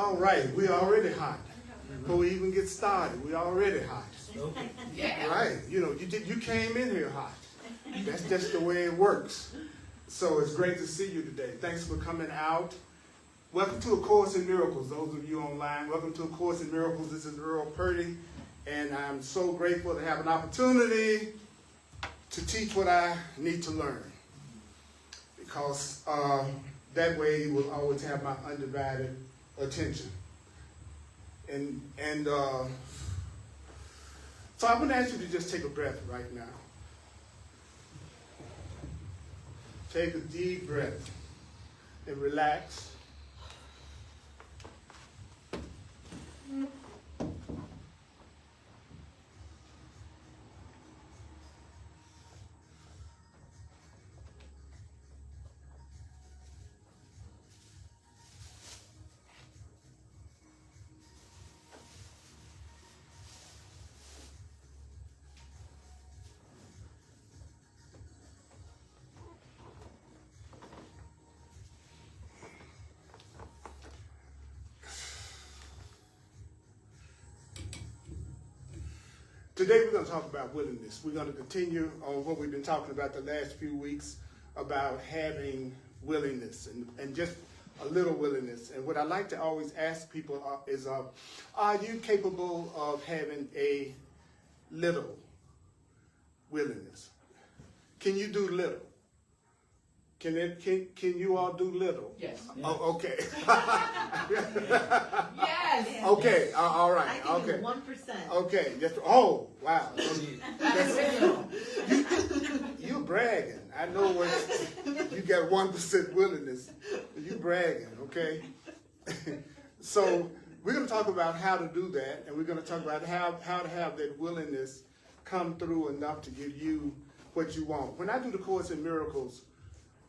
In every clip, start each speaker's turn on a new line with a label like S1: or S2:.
S1: All right, we're already hot. Before we even get started, we're already hot.
S2: Yeah.
S1: Right, you came in here hot. That's just the way it works. So it's great to see you today. Thanks for coming out. Welcome to A Course in Miracles, those of you online. Welcome to A Course in Miracles. This is Earl Purdy, and I'm so grateful to have an opportunity to teach what I need to learn. Because that way you will always have my undivided attention. And so I'm going to ask you to just take a breath right now. Take a deep breath and relax. Today we're going to talk about willingness. We're going to continue on what we've been talking about the last few weeks about having willingness and just a little willingness. And what I like to always ask people is, are you capable of having a little willingness? Can you do little? Can you all do little?
S2: Yes.
S1: Oh, okay.
S2: Yes.
S1: Okay. All right.
S3: I think
S1: Okay.
S3: 1%.
S1: Okay. Just, oh, wow.
S2: That's
S1: You bragging. I know what you got 1% willingness. You bragging, okay? So we're going to talk about how to do that, and we're going to talk about how to have that willingness come through enough to give you what you want. When I do the Course in Miracles,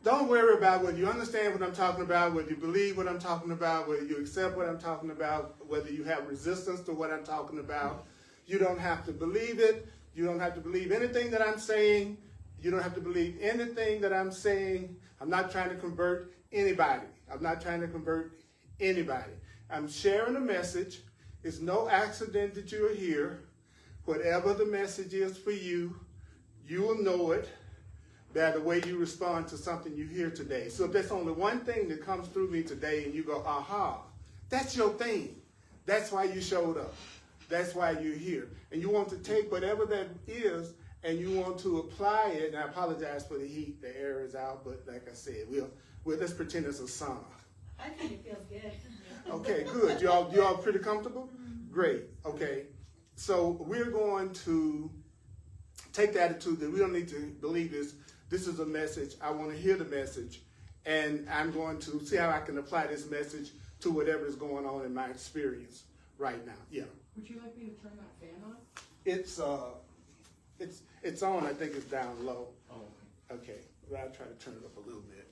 S1: don't worry about whether you understand what I'm talking about, whether you believe what I'm talking about, whether you accept what I'm talking about, whether you have resistance to what I'm talking about. You don't have to believe it. You don't have to believe anything that I'm saying. You don't have to believe anything that I'm saying. I'm not trying to convert anybody. I'm not trying to convert anybody. I'm sharing a message. It's no accident that you're here. Whatever the message is for you, you will know it by the way you respond to something you hear today. So if there's only one thing that comes through me today and you go, aha, that's your thing. That's why you showed up. That's why you're here. And you want to take whatever that is and you want to apply it. And I apologize for the heat. The air is out. But like I said, we'll let's pretend it's a sauna.
S3: I think it feels good.
S1: Okay, good. You all pretty comfortable? Great. Okay. So we're going to take the attitude that we don't need to believe this. This is a message. I want to hear the message. And I'm going to see how I can apply this message to whatever is going on in my experience right now. Yeah.
S2: Would you like me to turn that fan on?
S1: It's on. I think it's down low.
S2: Oh.
S1: Okay. Well, I'll try to turn it up a little bit.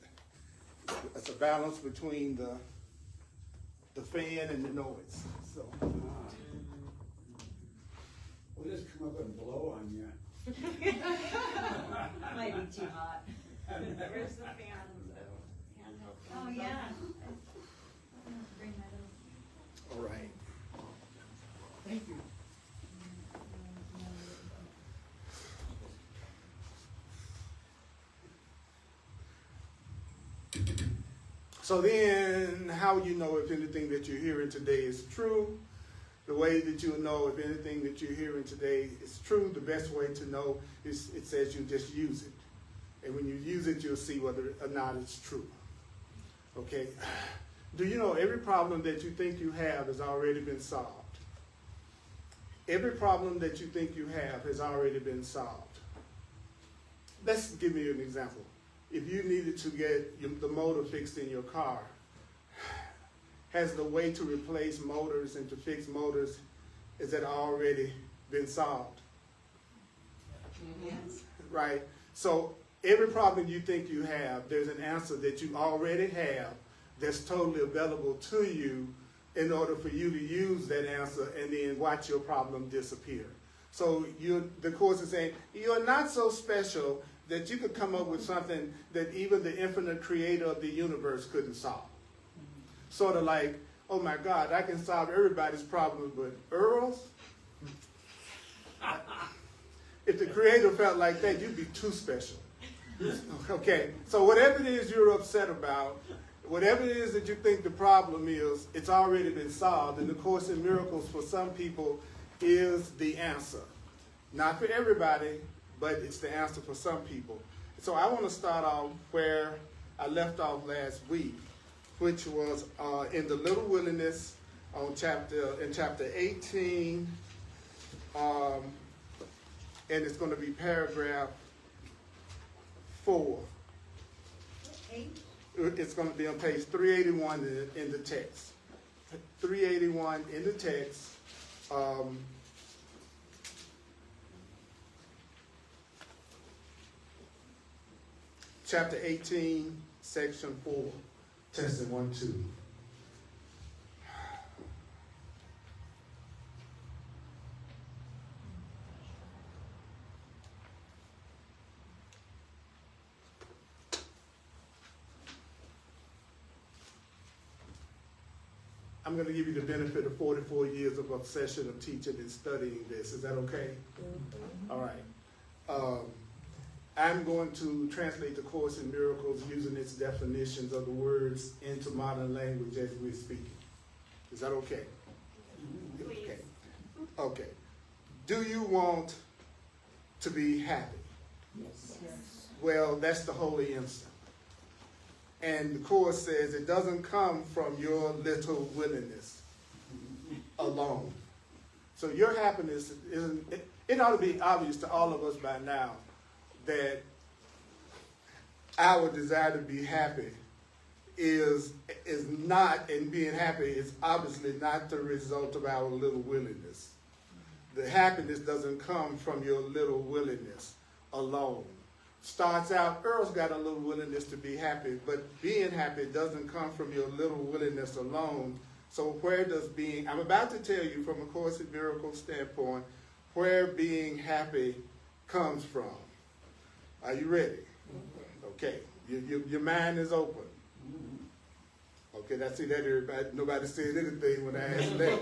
S1: It's a balance between the fan and the noise. So.
S4: We'll just come up and blow on you.
S3: Might be too hot.
S5: Where's the fan? The handheld fan?
S3: Oh, yeah.
S5: Bring that up.
S1: All right.
S2: Thank you.
S1: So then, how you know if anything that you're hearing today is true? The way that you'll know if anything that you're hearing today is true, the best way to know is it says you just use it. And when you use it, you'll see whether or not it's true. Okay? Do you know every problem that you think you have has already been solved? Every problem that you think you have has already been solved. Let's give me an example. If you needed to get the motor fixed in your car, has the way to replace motors and to fix motors, is that already been solved?
S3: Yes.
S1: Right? So every problem you think you have, there's an answer that you already have that's totally available to you in order for you to use that answer and then watch your problem disappear. So the Course is saying, you're not so special that you could come up with something that even the infinite creator of the universe couldn't solve. Sort of like oh my God, I can solve everybody's problems, but Earl's? If the Creator felt like that, you'd be too special. Okay, so whatever it is you're upset about, whatever it is that you think the problem is, it's already been solved. And the Course in Miracles for some people is the answer. Not for everybody, but it's the answer for some people. So I want to start off where I left off last week, which was in the Little Wilderness in chapter 18, and it's going to be paragraph 4.
S3: 8?
S1: It's going to be on page 381 in the text. 381 in the text. Chapter 18, section 4. Testing 1, 2. I'm going to give you the benefit of 44 years of obsession of teaching and studying this. Is that okay? Mm-hmm. All right. I'm going to translate the Course in Miracles using its definitions of the words into modern language as we're speaking. Is that okay?
S5: Please.
S1: Okay. Okay. Do you want to be happy?
S2: Yes.
S1: Well, that's the holy instant. And the Course says it doesn't come from your little willingness alone. So your happiness isn't, it ought to be obvious to all of us by now that our desire to be happy is not, and being happy is obviously not the result of our little willingness. The happiness doesn't come from your little willingness alone. Starts out, Earl's got a little willingness to be happy, but being happy doesn't come from your little willingness alone. So where does being, I'm about to tell you from a Course in Miracles standpoint, where being happy comes from. Are you ready? Okay, your mind is open. Okay, that's see that everybody, nobody said anything when I asked that.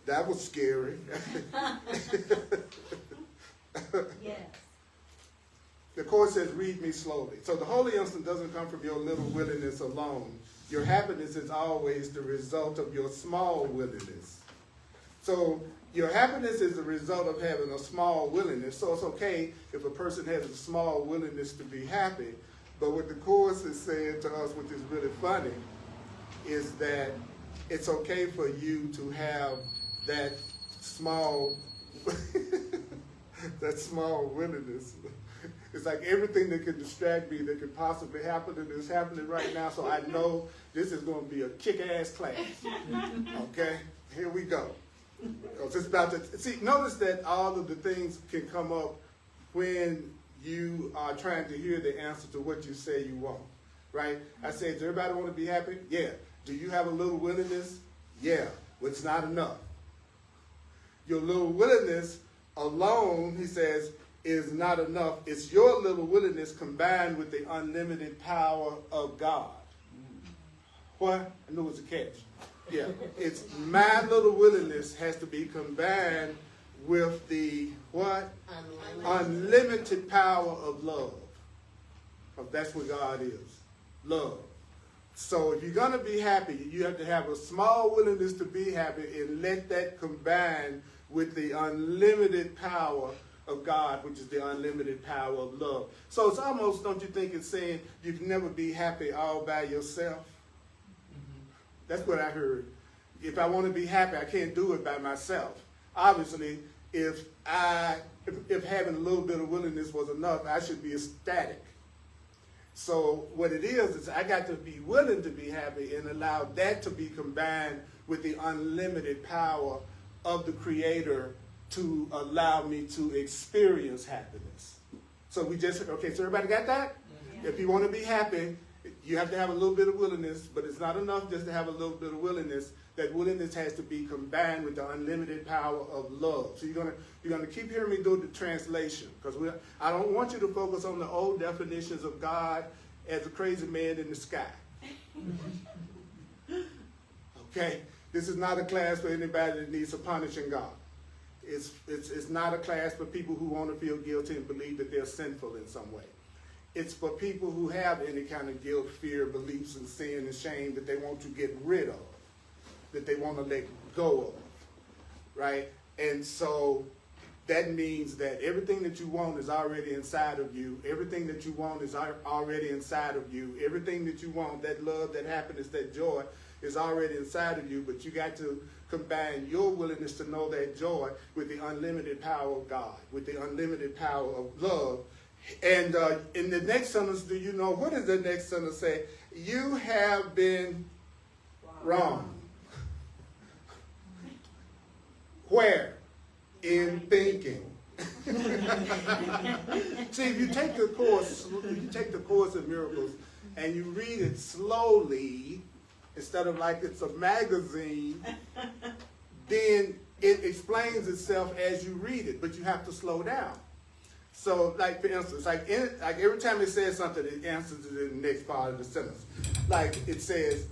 S1: That was scary.
S3: Yes.
S1: The Course says, read me slowly. So the holy instant doesn't come from your little willingness alone. Your happiness is always the result of your small willingness. So your happiness is the result of having a small willingness. So it's okay if a person has a small willingness to be happy. But what the Course is saying to us, which is really funny, is that it's okay for you to have that small, that small willingness. It's like everything that can distract me that could possibly happen and is happening right now, so I know this is going to be a kick-ass class. Okay? Here we go. Because it's about to, see, notice that all of the things can come up when you are trying to hear the answer to what you say you want. Right? I said, does everybody want to be happy? Yeah. Do you have a little willingness? Yeah. But it's not enough. Your little willingness alone, he says, is not enough. It's your little willingness combined with the unlimited power of God. What? I knew it was a catch. Yeah. It's my little willingness has to be combined with the what? Unlimited power of love. Because that's what God is. Love. So if you're going to be happy, you have to have a small willingness to be happy and let that combine with the unlimited power of God, which is the unlimited power of love. So it's almost, don't you think it's saying you can never be happy all by yourself? Mm-hmm. That's what I heard. If I want to be happy, I can't do it by myself. Obviously, if having a little bit of willingness was enough, I should be ecstatic. So what it is I got to be willing to be happy and allow that to be combined with the unlimited power of the Creator to allow me to experience happiness. So we just, okay, so everybody got that? Yeah. If you want to be happy, you have to have a little bit of willingness, but it's not enough just to have a little bit of willingness. That willingness has to be combined with the unlimited power of love. So you're gonna keep hearing me do the translation, because I don't want you to focus on the old definitions of God as a crazy man in the sky. Okay? This is not a class for anybody that needs a punishing God. It's not a class for people who want to feel guilty and believe that they're sinful in some way. It's for people who have any kind of guilt, fear, beliefs in sin and shame that they want to get rid of, that they want to let go of, right? And so that means that everything that you want is already inside of you. Everything that you want is already inside of you. Everything that you want, that love, that happiness, that joy, is already inside of you, but you got to combine your willingness to know that joy with the unlimited power of God, with the unlimited power of love. And in the next sentence, do you know, what does the next sentence say? You have been wrong. Where? In thinking. See, if you take the course in miracles and you read it slowly, instead of like it's a magazine, then it explains itself as you read it, but you have to slow down. So, like for instance, like every time it says something, it answers it in the next part of the sentence. Like it says,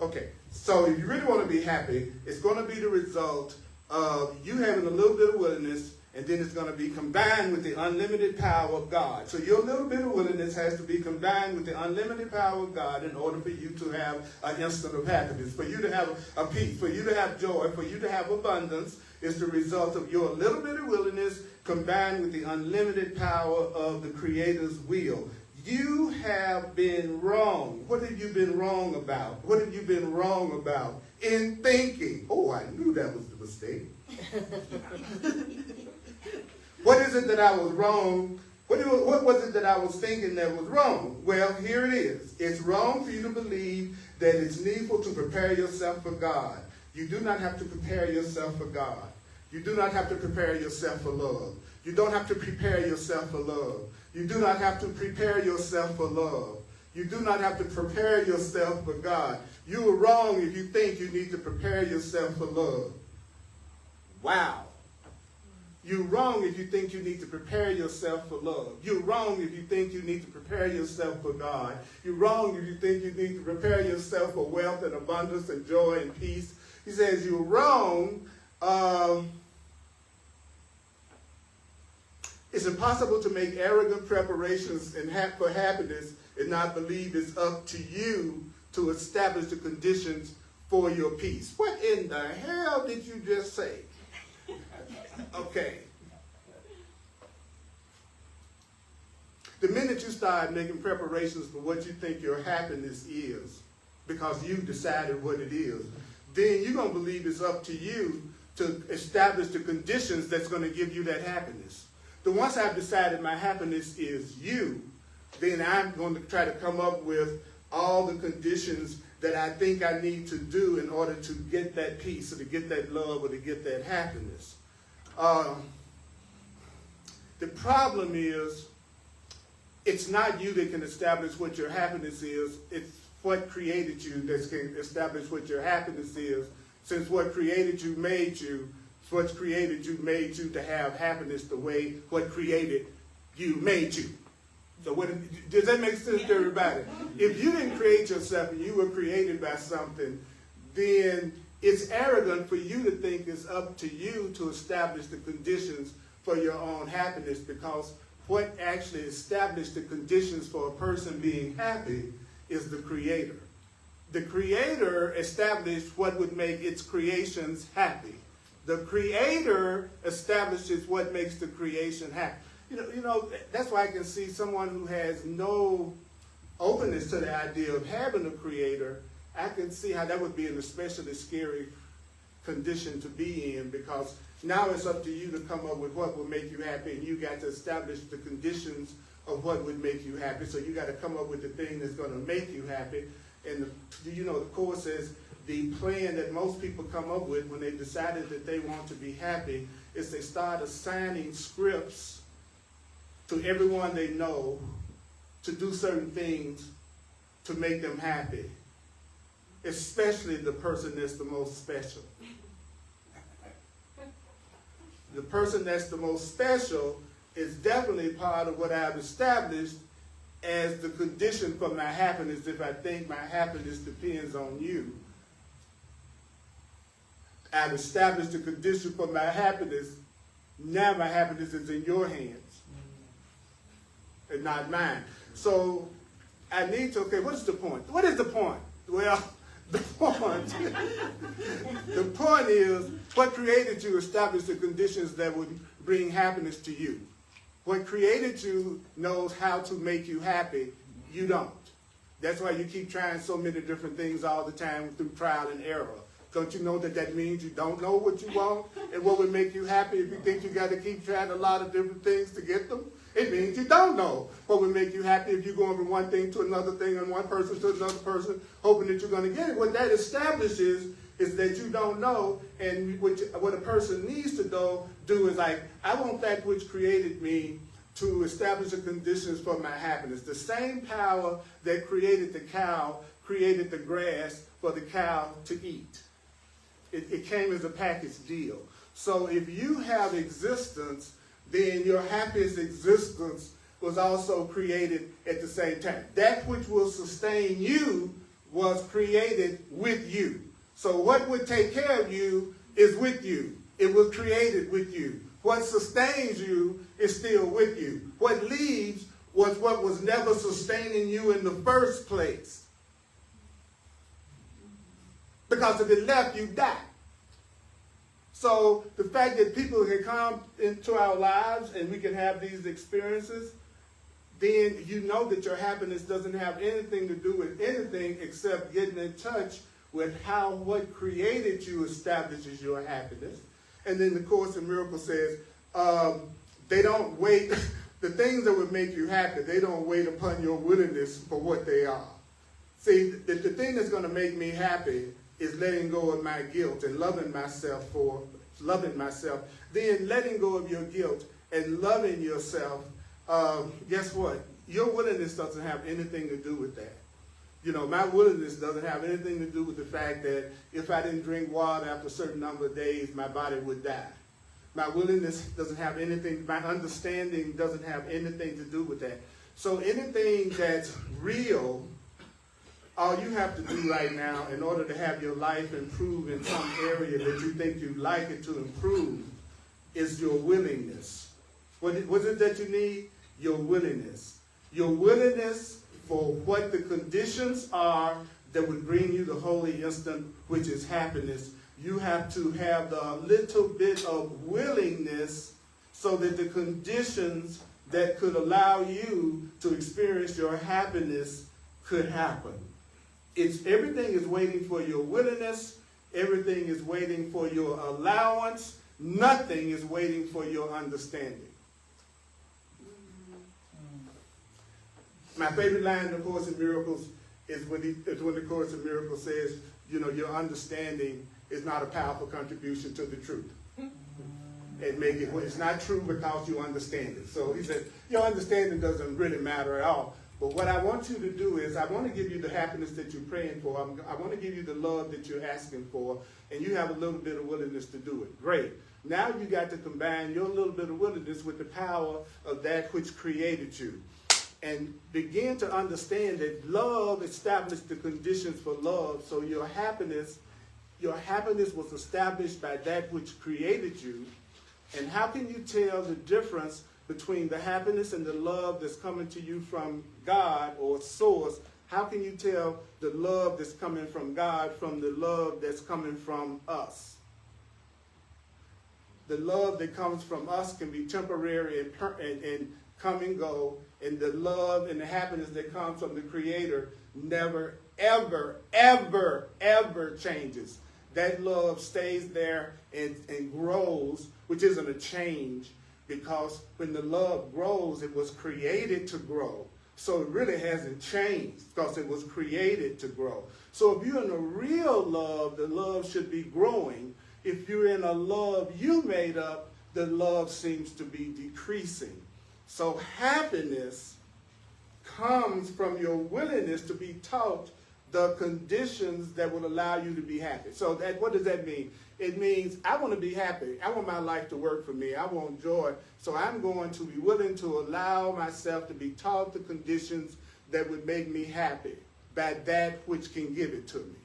S1: okay, so if you really want to be happy, it's going to be the result of you having a little bit of willingness, and then it's going to be combined with the unlimited power of God. So your little bit of willingness has to be combined with the unlimited power of God in order for you to have an instant of happiness, for you to have a peace, for you to have joy, for you to have abundance. Is the result of your little bit of willingness combined with the unlimited power of the Creator's will. You have been wrong. What have you been wrong about? What have you been wrong about? In thinking. Oh, I knew that was the mistake. What is it that I was wrong? What was it that I was thinking that was wrong? Well, here it is. It's wrong for you to believe that it's needful to prepare yourself for God. You do not have to prepare yourself for God. You do not have to prepare yourself for love. You don't have to prepare yourself for love. You do not have to prepare yourself for love. You do not have to prepare yourself for God. You are wrong if you think you need to prepare yourself for love. Wow. You're wrong if you think you need to prepare yourself for love. You're wrong if you think you need to prepare yourself for God. You're wrong if you think you need to prepare yourself for wealth and abundance and joy and peace. He says you're wrong. It's impossible to make arrogant preparations for happiness and not believe it's up to you to establish the conditions for your peace. What in the hell did you just say? Okay. The minute you start making preparations for what you think your happiness is, because you decided what it is, then you're going to believe it's up to you to establish the conditions that's going to give you that happiness. But once I've decided my happiness is you, then I'm going to try to come up with all the conditions that I think I need to do in order to get that peace or to get that love or to get that happiness. The problem is, it's not you that can establish what your happiness is. It's what created you that can establish what your happiness is. Since what created you made you, what created you made you to have happiness the way what created you made you. So does that make sense to everybody? If you didn't create yourself and you were created by something, then it's arrogant for you to think it's up to you to establish the conditions for your own happiness, because what actually established the conditions for a person being happy is the Creator. The Creator established what would make its creations happy. The Creator establishes what makes the creation happy. You know, that's why I can see someone who has no openness to the idea of having a Creator. I can see how that would be an especially scary condition to be in, because now it's up to you to come up with what will make you happy, and you got to establish the conditions of what would make you happy. So you got to come up with the thing that's going to make you happy. And the Course says the plan that most people come up with when they decided that they want to be happy is they start assigning scripts to everyone they know to do certain things to make them happy, especially the person that's the most special. The person that's the most special is definitely part of what I've established as the condition for my happiness if I think my happiness depends on you. I've established the condition for my happiness. Now my happiness is in your hands and not mine. So I need to, okay, what's the point? What is the point? Well, the point is what created you established the conditions that would bring happiness to you. What created you knows how to make you happy. You don't. That's why you keep trying so many different things all the time through trial and error. Don't you know that that means you don't know what you want and what would make you happy if you think you got to keep trying a lot of different things to get them? It means you don't know what would make you happy if you're going from one thing to another thing and one person to another person, hoping that you're going to get it. What that establishes is that you don't know, and what a person needs to do is like, I want that which created me to establish the conditions for my happiness. The same power that created the cow created the grass for the cow to eat. It came as a package deal. So if you have existence, then your happiest existence was also created at the same time. That which will sustain you was created with you. So what would take care of you is with you. It was created with you. What sustains you is still with you. What leaves was what was never sustaining you in the first place. Because if it left, you die. So the fact that people can come into our lives and we can have these experiences, then you know that your happiness doesn't have anything to do with anything except getting in touch with how what created you establishes your happiness. And then the Course in Miracles says, they don't wait, the things that would make you happy, they don't wait upon your willingness for what they are. See, the thing that's going to make me happy is letting go of my guilt and loving myself, then letting go of your guilt and loving yourself. Guess what? Your willingness doesn't have anything to do with that. You know, my willingness doesn't have anything to do with the fact that if I didn't drink water after a certain number of days, my body would die. My willingness doesn't have anything, my understanding doesn't have anything to do with that. So anything that's real, all you have to do right now in order to have your life improve in some area that you think you'd like it to improve is your willingness. What is it that you need? Your willingness. Your willingness for what the conditions are that would bring you the holy instant, which is happiness. You have to have the little bit of willingness so that the conditions that could allow you to experience your happiness could happen. Everything is waiting for your willingness. Everything is waiting for your allowance. Nothing is waiting for your understanding. My favorite line in the Course in Miracles is when the Course in Miracles says, you know, your understanding is not a powerful contribution to the truth. And it's not true because you understand it. So he said, your understanding doesn't really matter at all. But what I want you to do is I want to give you the happiness that you're praying for. I want to give you the love that you're asking for. And you have a little bit of willingness to do it. Great. Now you got to combine your little bit of willingness with the power of that which created you. And begin to understand that love established the conditions for love. So your happiness was established by that which created you. And how can you tell the difference between the happiness and the love that's coming to you from God or source? How can you tell the love that's coming from God from the love that's coming from us? The love that comes from us can be temporary and come and go. And the love and the happiness that comes from the Creator never, ever, ever, ever changes. That love stays there and grows, which isn't a change, because when the love grows, it was created to grow. So it really hasn't changed because it was created to grow. So if you're in a real love, the love should be growing. If you're in a love you made up, the love seems to be decreasing. So happiness comes from your willingness to be taught the conditions that will allow you to be happy. So what does that mean? It means I want to be happy. I want my life to work for me. I want joy. So I'm going to be willing to allow myself to be taught the conditions that would make me happy by that which can give it to me.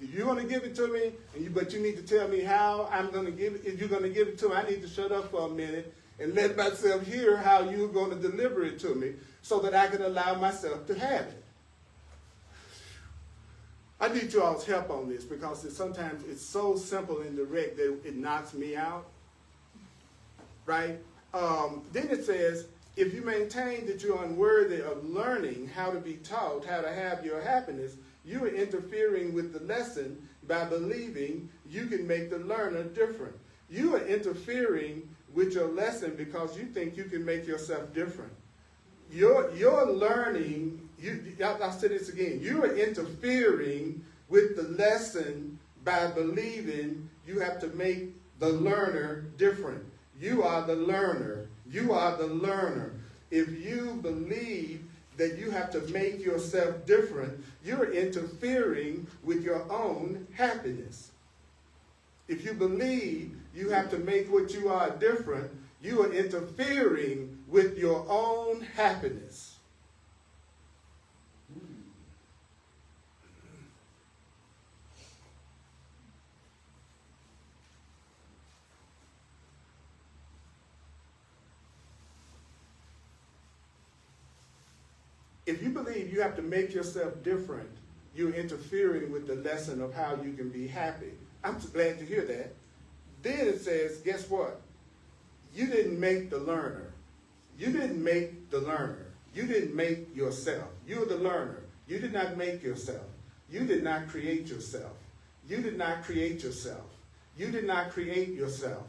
S1: If you want to give it to me, but you need to tell me how I'm going to give it, if you're going to give it to me, I need to shut up for a minute and let myself hear how you're going to deliver it to me so that I can allow myself to have it. I need you all's help on this because sometimes it's so simple and direct that it knocks me out, right? Then it says, if you maintain that you're unworthy of learning how to be taught how to have your happiness, you are interfering with the lesson by believing you can make the learner different. You are interfering with your lesson because you think you can make yourself different. Your learning, I'll say this again, you are interfering with the lesson by believing you have to make the learner different. You are the learner. You are the learner. If you believe that you have to make yourself different, you're interfering with your own happiness. If you believe you have to make what you are different, you are interfering with your own happiness. If you believe you have to make yourself different, you're interfering with the lesson of how you can be happy. I'm so glad to hear that. Then it says, guess what? You didn't make the learner. You didn't make the learner. You didn't make yourself. You're the learner. You did not make yourself. You did not create yourself. You did not create yourself. You did not create yourself.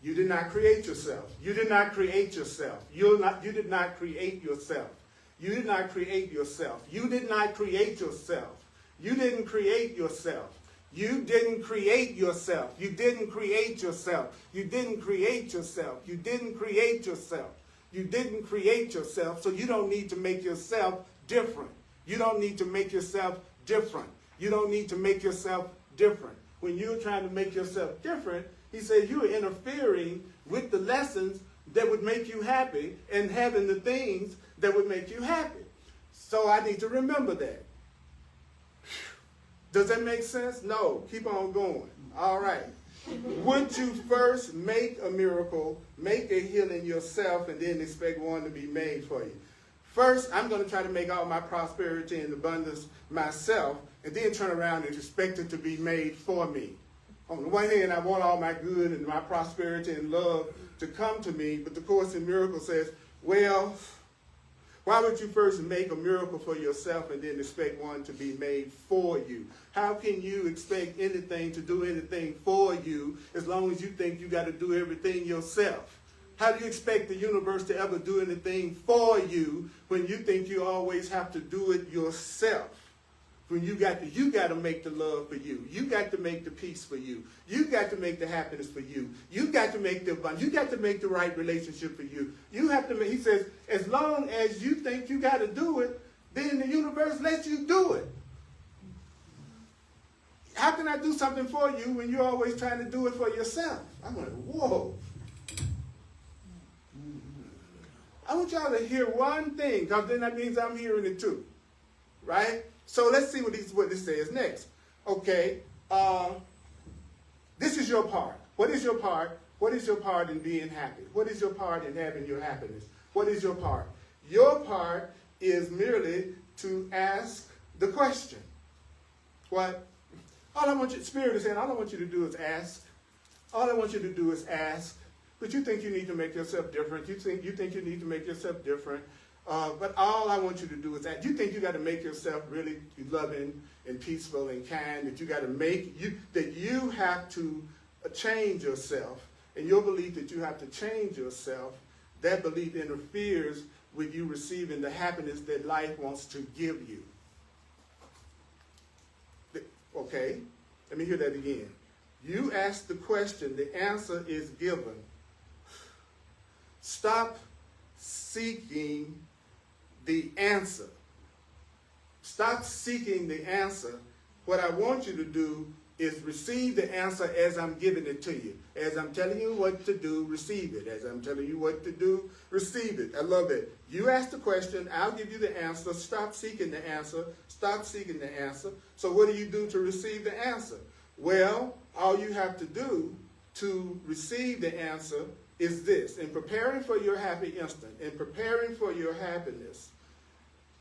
S1: You did not create yourself. You did not create yourself. You did not create yourself. You did not create yourself. You did not create yourself. You didn't create yourself. You didn't create yourself. You didn't create yourself. You didn't create yourself. You didn't create yourself. You didn't create yourself, so you don't need to make yourself different. You don't need to make yourself different. You don't need to make yourself different. When you're trying to make yourself different, he says you're interfering with the lessons that would make you happy and having the things that would make you happy. So I need to remember that. Does that make sense? No. Keep on going. All right. Would you first make a miracle, make a healing yourself, and then expect one to be made for you? First, I'm going to try to make all my prosperity and abundance myself, and then turn around and expect it to be made for me. On the one hand, I want all my good and my prosperity and love to come to me, but the Course in Miracles says, well, why would you first make a miracle for yourself and then expect one to be made for you? How can you expect anything to do anything for you as long as you think you got to do everything yourself? How do you expect the universe to ever do anything for you when you think you always have to do it yourself? When you got to make the love for you. You got to make the peace for you. You got to make the happiness for you. You got to make the abundance. You got to make the right relationship for you. You have to make, he says, as long as you think you got to do it, then the universe lets you do it. How can I do something for you when you're always trying to do it for yourself? I'm like, whoa. I want y'all to hear one thing, because then that means I'm hearing it too. Right? So let's see what this says next. Okay, this is your part. What is your part? What is your part in being happy? What is your part in having your happiness? What is your part? Your part is merely to ask the question. What? All I want you, Spirit is saying, all I want you to do is ask. All I want you to do is ask. But you think you need to make yourself different. You think you need to make yourself different. But all I want you to do is that you think you got to make yourself really loving and peaceful and kind, that you got to that you have to change yourself, and your belief that you have to change yourself, that belief interferes with you receiving the happiness that life wants to give you. Okay, let me hear that again. You ask the question, the answer is given. Stop seeking the answer. Stop seeking the answer. What I want you to do is receive the answer as I'm giving it to you. As I'm telling you what to do, receive it. As I'm telling you what to do, receive it. I love it. You ask the question, I'll give you the answer. Stop seeking the answer. Stop seeking the answer. So what do you do to receive the answer? Well, all you have to do to receive the answer is this. In preparing for your happy instant, in preparing for your happiness,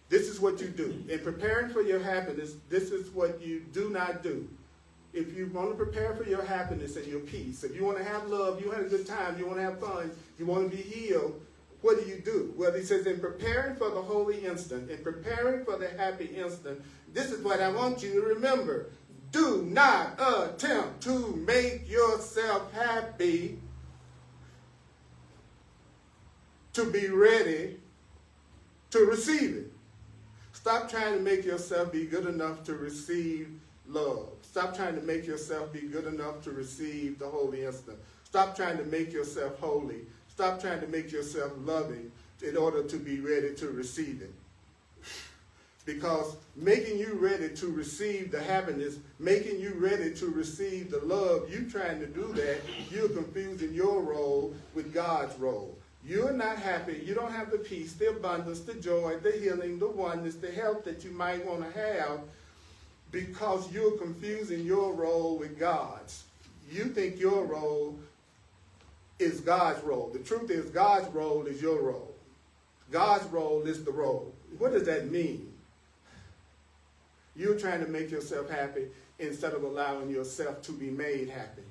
S1: this is what you do. In preparing for your happiness, this is what you do not do. If you want to prepare for your happiness and your peace, if you want to have love, you want to have a good time, you want to have fun, you want to be healed, what do? Well, he says, in preparing for the holy instant, in preparing for the happy instant, this is what I want you to remember. Do not attempt to make yourself happy to be ready to receive it. Stop trying to make yourself be good enough to receive love. Stop trying to make yourself be good enough to receive the holy instant. Stop trying to make yourself holy. Stop trying to make yourself loving in order to be ready to receive it. Because making you ready to receive the happiness, making you ready to receive the love, you trying to do that, you're confusing your role with God's role. You're not happy. You don't have the peace, the abundance, the joy, the healing, the oneness, the health that you might want to have because you're confusing your role with God's. You think your role is God's role. The truth is God's role is your role. God's role is the role. What does that mean? You're trying to make yourself happy instead of allowing yourself to be made happy.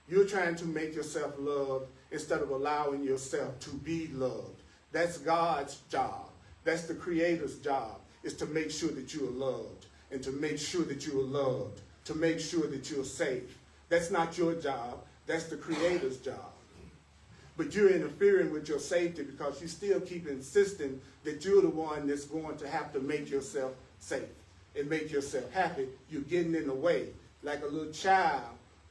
S1: You're trying to make yourself loved instead of allowing yourself to be loved. That's God's job. That's the Creator's job, is to make sure that you are loved and to make sure that you are loved, to make sure that you're safe. That's not your job. That's the Creator's job. But you're interfering with your safety because you still keep insisting that you're the one that's going to have to make yourself safe and make yourself happy. You're getting in the way. Like a little child,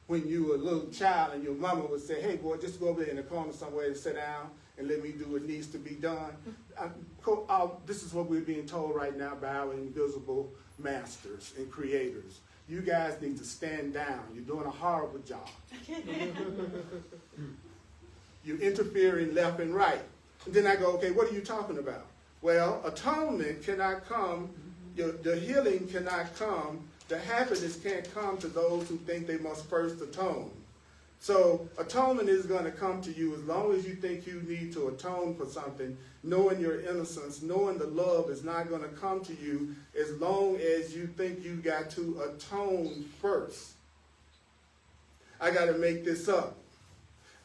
S1: when you were a little child and your mama would say, hey boy, just go over there in the corner somewhere and sit down and let me do what needs to be done. This is what we're being told right now by our invisible masters and creators. You guys need to stand down. You're doing a horrible job. You're interfering left and right. And then I go, okay, what are you talking about? Well, atonement cannot come, the healing cannot come, the happiness can't come to those who think they must first atone. So atonement is going to come to you as long as you think you need to atone for something, knowing your innocence, knowing the love is not going to come to you as long as you think you got to atone first. I got to make this up.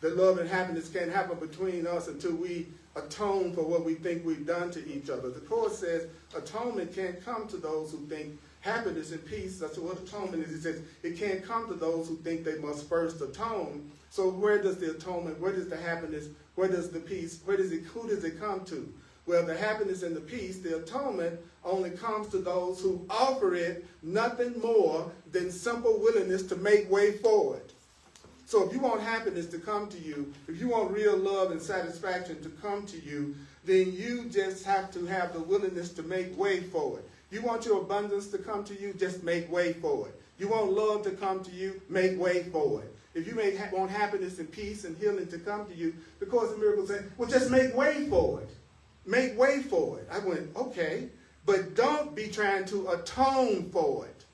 S1: The love and happiness can't happen between us until we atone for what we think we've done to each other. The Course says atonement can't come to those who think happiness and peace. That's what atonement is. It says it can't come to those who think they must first atone. So where does the atonement, where does the happiness, where does the peace, who does it come to? Well, the happiness and the peace, the atonement, only comes to those who offer it nothing more than simple willingness to make way forward. So if you want happiness to come to you, if you want real love and satisfaction to come to you, then you just have to have the willingness to make way forward. You want your abundance to come to you, just make way forward. You want love to come to you, make way forward. If you want happiness and peace and healing to come to you, the Course in Miracles says, well, just make way forward. Make way forward. I went, okay, but don't be trying to atone for it.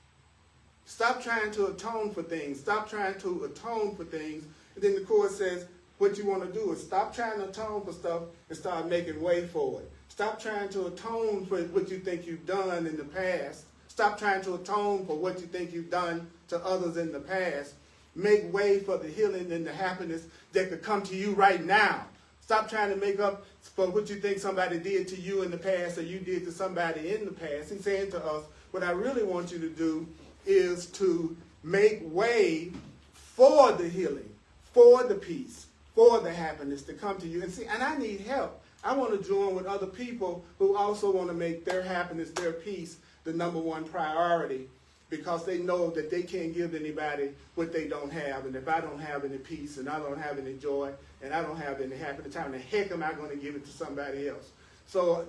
S1: Stop trying to atone for things. Stop trying to atone for things. And then the Course says, what you want to do is stop trying to atone for stuff and start making way forward. Stop trying to atone for what you think you've done in the past. Stop trying to atone for what you think you've done to others in the past. Make way for the healing and the happiness that could come to you right now. Stop trying to make up for what you think somebody did to you in the past or you did to somebody in the past. He's saying to us, what I really want you to do is to make way for the healing, for the peace, for the happiness to come to you. And see, and I need help. I want to join with other people who also want to make their happiness, their peace, the number one priority, because they know that they can't give anybody what they don't have. And if I don't have any peace and I don't have any joy and I don't have any happiness, how the heck am I going to give it to somebody else? So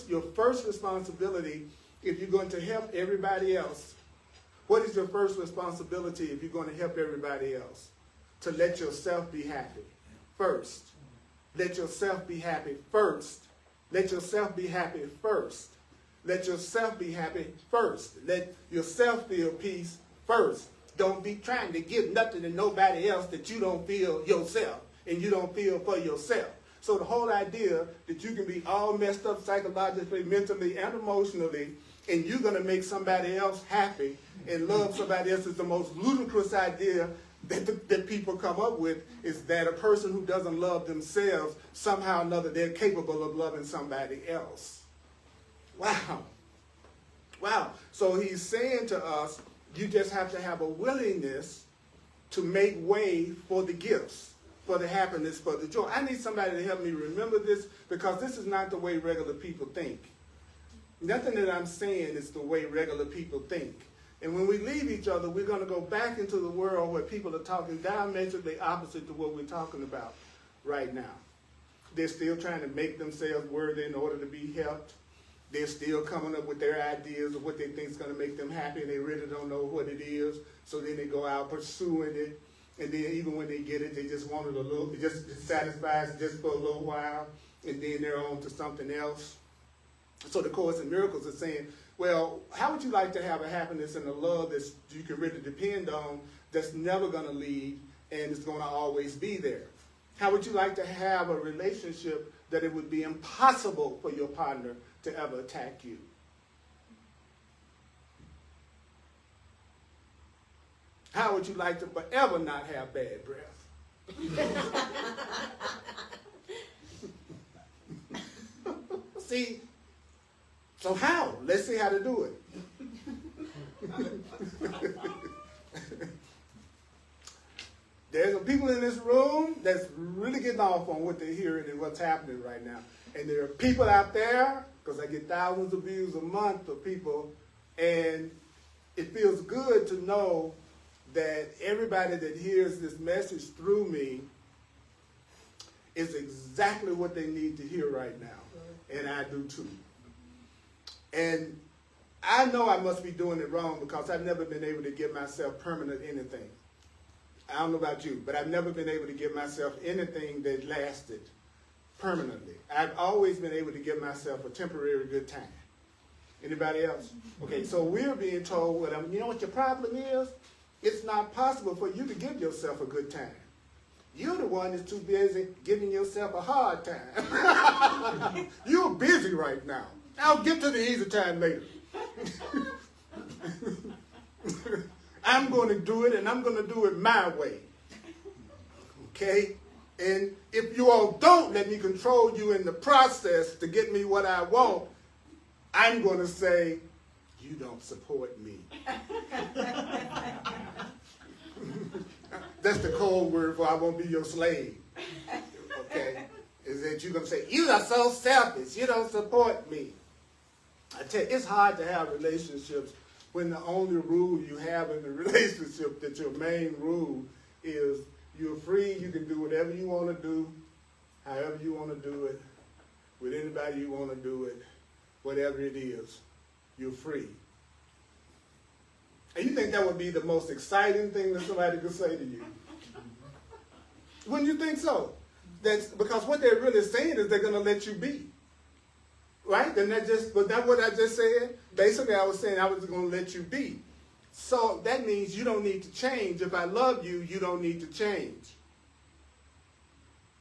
S1: your first responsibility if you're going to help everybody else, what is your first responsibility if you're going to help everybody else? To let yourself be happy first. Let yourself be happy first. Let yourself be happy first. Let yourself be happy first. Let yourself feel peace first. Don't be trying to give nothing to nobody else that you don't feel yourself and you don't feel for yourself. So the whole idea that you can be all messed up psychologically, mentally, and emotionally, and you're going to make somebody else happy and love somebody else is the most ludicrous idea that people come up with, is that a person who doesn't love themselves, somehow or another, they're capable of loving somebody else. Wow. Wow. So he's saying to us, you just have to have a willingness to make way for the gifts, for the happiness, for the joy. I need somebody to help me remember this, because this is not the way regular people think. Nothing that I'm saying is the way regular people think. And when we leave each other, we're going to go back into the world where people are talking diametrically opposite to what we're talking about right now. They're still trying to make themselves worthy in order to be helped. They're still coming up with their ideas of what they think is going to make them happy, and they really don't know what it is. So then they go out pursuing it. And then even when they get it, they just want it a little, it just satisfies just for a little while, and then they're on to something else. So the Course in Miracles is saying, well, how would you like to have a happiness and a love that you can really depend on, that's never going to leave and it's going to always be there? How would you like to have a relationship that it would be impossible for your partner to ever attack you? How would you like to forever not have bad breath? See, so how? Let's see how to do it. There's some people in this room that's really getting off on what they're hearing and what's happening right now. And there are people out there, because I get thousands of views a month of people, and it feels good to know that everybody that hears this message through me is exactly what they need to hear right now. And I do too. And I know I must be doing it wrong, because I've never been able to give myself permanent anything. I don't know about you, but I've never been able to give myself anything that lasted permanently. I've always been able to give myself a temporary good time. Anybody else? Okay, so we're being told, well, you know what your problem is? It's not possible for you to give yourself a good time. You're the one that's too busy giving yourself a hard time. You're busy right now. I'll get to the easy time later. I'm going to do it, and I'm going to do it my way. Okay? And if you all don't let me control you in the process to get me what I want, I'm going to say, you don't support me. That's the code word for I won't be your slave. Okay? Is that you're going to say, you are so selfish. You don't support me. I tell you, it's hard to have relationships when the only rule you have in the relationship, that your main rule is you're free, you can do whatever you want to do, however you want to do it, with anybody you want to do it, whatever it is, you're free. And you think that would be the most exciting thing that somebody could say to you? Wouldn't you think so? That's because what they're really saying is they're going to let you be. Right? Then but that's what I just said. Basically, I was saying I was going to let you be. So that means you don't need to change. If I love you, you don't need to change.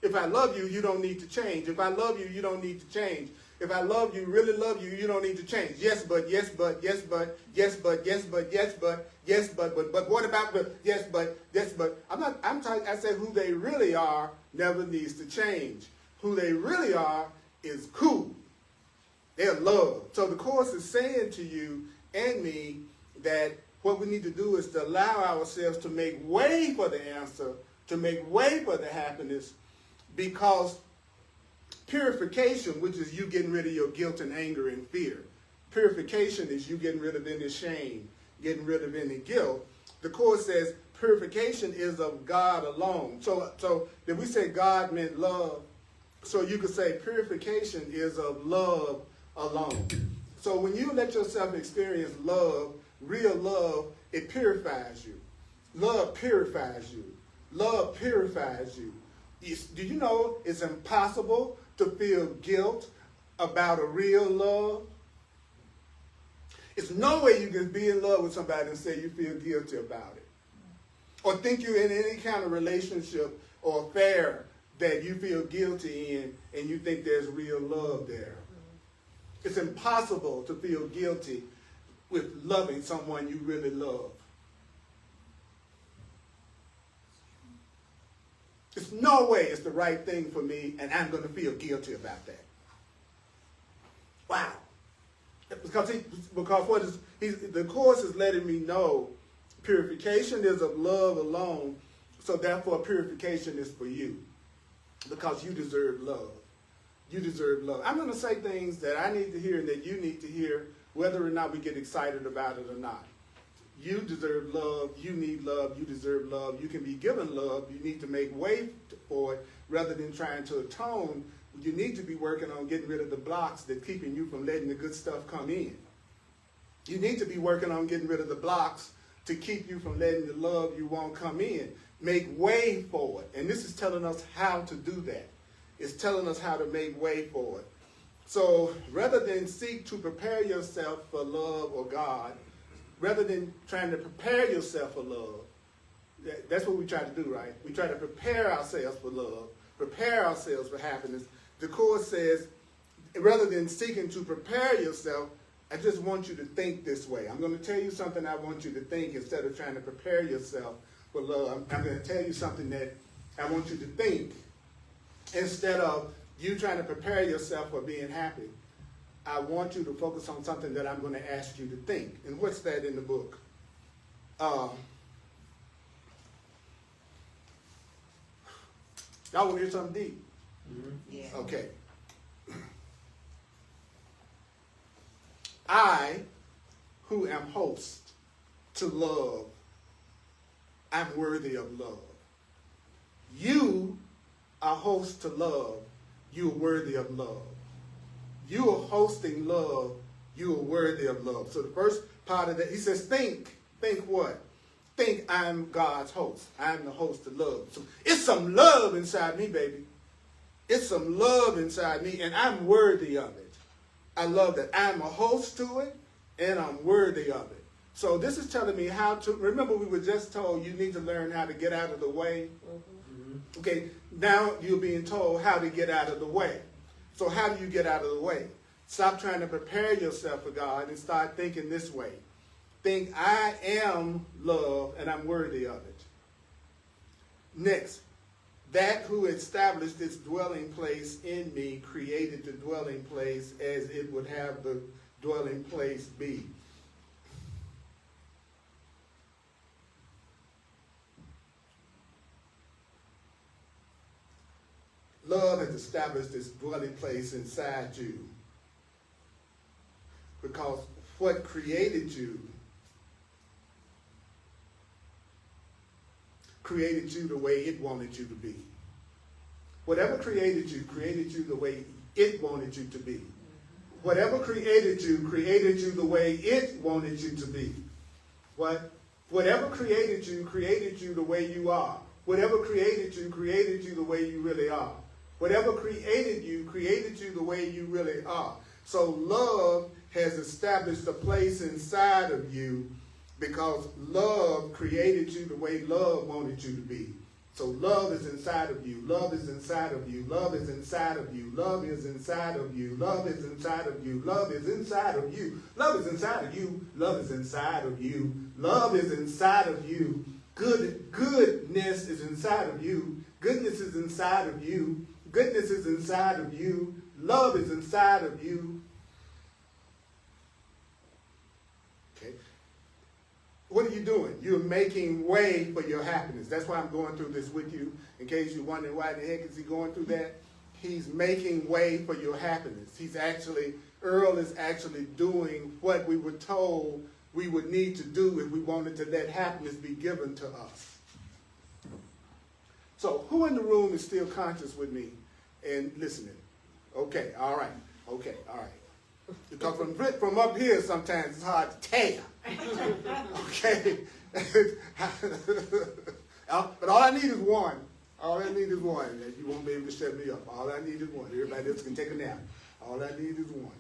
S1: If I love you, you don't need to change. If I love you, you don't need to change. If I love you, really love you, you don't need to change. Yes, but, yes, but, yes, but, yes, but, yes, but, yes, but, yes, but what about the yes, but, yes, but. I said who they really are never needs to change. Who they really are is cool. They're loved. So the Course is saying to you and me that what we need to do is to allow ourselves to make way for the answer, to make way for the happiness, because purification, which is you getting rid of your guilt and anger and fear. Purification is you getting rid of any shame, getting rid of any guilt. The Course says purification is of God alone. So did we say God meant love? So you could say purification is of love alone. So when you let yourself experience love, real love, it purifies you. Love purifies you. Love purifies you. Do you know it's impossible to feel guilt about a real love? It's no way you can be in love with somebody and say you feel guilty about it. Or think you're in any kind of relationship or affair that you feel guilty in and you think there's real love there. It's impossible to feel guilty with loving someone you really love. There's no way it's the right thing for me and I'm going to feel guilty about that. Wow. Because the Course is letting me know purification is of love alone, so therefore purification is for you. Because you deserve love. You deserve love. I'm going to say things that I need to hear and that you need to hear, whether or not we get excited about it or not. You deserve love. You need love. You deserve love. You can be given love. You need to make way for it rather than trying to atone. You need to be working on getting rid of the blocks that are keeping you from letting the good stuff come in. You need to be working on getting rid of the blocks to keep you from letting the love you want come in. Make way for it. And this is telling us how to do that. It's telling us how to make way for it. So rather than seek to prepare yourself for love or God, rather than trying to prepare yourself for love, that's what we try to do, right? We try to prepare ourselves for love, prepare ourselves for happiness. The Course says, rather than seeking to prepare yourself, I just want you to think this way. I'm going to tell you something I want you to think instead of trying to prepare yourself for love. I'm going to tell you something that I want you to think instead of you trying to prepare yourself for being happy. I want you to focus on something that I'm going to ask you to think. And what's that in the book? Y'all want to hear something deep?
S3: Yeah.
S1: Okay. I, who am host to love, I'm worthy of love. You are host to love. You are worthy of love. You are hosting love. You are worthy of love. So the first part of that, he says, think. Think what? Think I'm God's host. I'm the host of love. So it's some love inside me, baby. It's some love inside me, and I'm worthy of it. I love that. I'm a host to it, and I'm worthy of it. So this is telling me how to, remember we were just told you need to learn how to get out of the way. Mm-hmm. Okay, now you're being told how to get out of the way. So how do you get out of the way? Stop trying to prepare yourself for God and start thinking this way. Think I am love and I'm worthy of it. Next, that who established its dwelling place in me created the dwelling place as it would have the dwelling place be. Love has established its dwelling place inside you because what created you the way it wanted you to be. Whatever created you the way it wanted you to be. Whatever created you the way it wanted you to be. What? Whatever created you the way you are. Whatever created you the way you really are. Whatever created you the way you really are. So love has established a place inside of you because love created you the way love wanted you to be. So love is inside of you. Love is inside of you. Love is inside of you. Love is inside of you. Love is inside of you. Love is inside of you. Love is inside of you. Love is inside of you. Love is inside of you. Goodness is inside of you. Goodness is inside of you. Goodness is inside of you. Love is inside of you. Okay. What are you doing? You're making way for your happiness. That's why I'm going through this with you. In case you're wondering why the heck is he going through that? He's making way for your happiness. Earl is actually doing what we were told we would need to do if we wanted to let happiness be given to us. So who in the room is still conscious with me and listening? Okay, all right. Okay, all right. Because from up here sometimes it's hard to tell. Okay? But all I need is one. All I need is one. And you won't be able to shut me up. All I need is one. Everybody else can take a nap. All I need is one.